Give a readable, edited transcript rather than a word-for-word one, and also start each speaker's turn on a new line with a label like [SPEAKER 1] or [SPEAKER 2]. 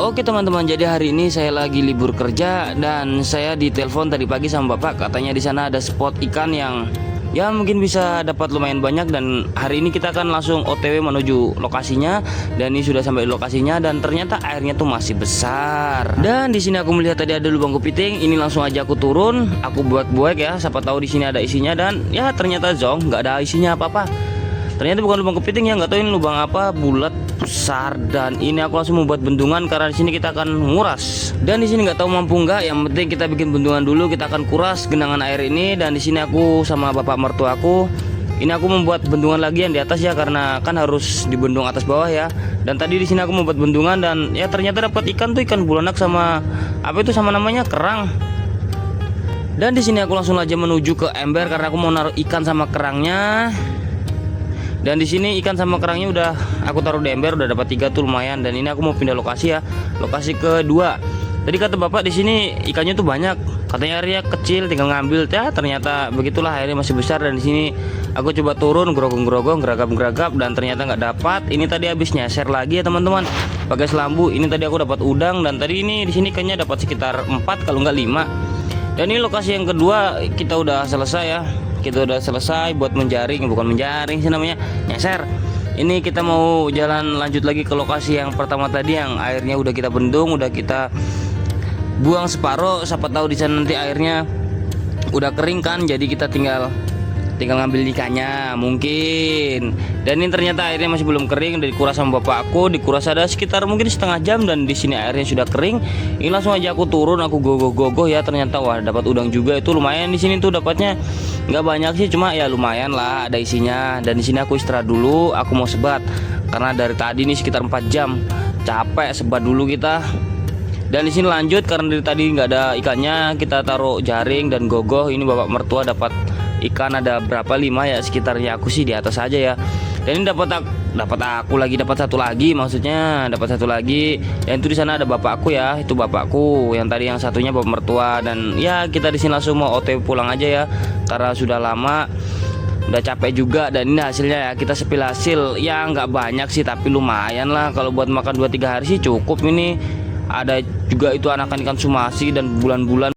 [SPEAKER 1] Oke teman-teman, jadi hari ini saya lagi libur kerja dan saya ditelepon tadi pagi sama bapak, katanya di sana ada spot ikan yang ya mungkin bisa dapat lumayan banyak, dan hari ini kita akan langsung OTW menuju lokasinya. Dan ini sudah sampai di lokasinya dan ternyata airnya tuh masih besar. Dan di sini aku melihat tadi ada lubang kepiting, ini langsung aja aku turun, aku buat ya, siapa tahu di sini ada isinya. Dan ya ternyata zong, nggak ada isinya apa-apa. Ternyata bukan lubang kepiting ya, nggak tahu ini lubang apa, bulat besar. Dan ini aku langsung membuat bendungan karena di sini kita akan nguras. Dan di sini nggak tahu mampu nggak, yang penting kita bikin bendungan dulu, kita akan kuras genangan air ini. Dan di sini aku sama bapak mertua aku, ini aku membuat bendungan lagi yang di atas ya, karena kan harus dibendung atas bawah ya. Dan tadi di sini aku membuat bendungan dan ya ternyata dapat ikan tuh, ikan bulanak sama apa itu sama namanya kerang. Dan di sini aku langsung aja menuju ke ember karena aku mau naruh ikan sama kerangnya. Dan di sini ikan sama kerangnya udah aku taruh di ember, udah dapat 3 tuh lumayan. Dan ini aku mau pindah lokasi ya, lokasi kedua. Tadi kata bapak di sini ikannya tuh banyak, katanya airnya kecil tinggal ngambil ya. Ternyata begitulah, airnya masih besar. Dan di sini aku coba turun gerogong-gerogong, geragap-geragap, dan ternyata nggak dapat. Ini tadi habis nyeser lagi ya teman-teman, pakai selambu. Ini tadi aku dapat udang, dan tadi ini di sini ikannya dapat sekitar 4 kalau nggak 5. Dan ini lokasi yang kedua kita udah selesai ya. Kita udah selesai buat menjaring, bukan menjaring sih namanya, nyeser. Ini kita mau jalan lanjut lagi ke lokasi yang pertama tadi, yang airnya udah kita bendung, udah kita buang separuh. Siapa tahu di sana nanti airnya udah kering kan, jadi kita tinggal ngambil ikannya mungkin. Dan ini ternyata airnya masih belum kering, udah dikuras sama bapak aku, dikuras ada sekitar mungkin setengah jam. Dan di sini airnya sudah kering. Ini langsung aja aku turun, aku gogoh ya. Ternyata wah dapat udang juga, itu lumayan. Di sini tuh dapatnya nggak banyak sih, cuma ya lumayan lah, ada isinya. Dan di sini aku istirahat dulu, aku mau sebat karena dari tadi nih sekitar 4 jam capek, sebat dulu kita. Dan di sini lanjut karena dari tadi nggak ada ikannya, kita taruh jaring dan gogoh. Ini bapak mertua dapat ikan ada berapa, 5 ya sekitarnya, aku sih di atas aja ya. Dan ini dapat aku lagi, dapat satu lagi, maksudnya dapat satu lagi. Dan itu di sana ada bapakku ya, itu bapakku yang tadi, yang satunya bapak mertua. Dan ya kita di sini langsung mau OTW pulang aja ya, karena sudah lama, udah capek juga. Dan ini hasilnya ya, kita sepil hasil ya, nggak banyak sih tapi lumayan lah, kalau buat makan 2-3 hari sih cukup. Ini ada juga itu anakan ikan sumasi dan bulan-bulan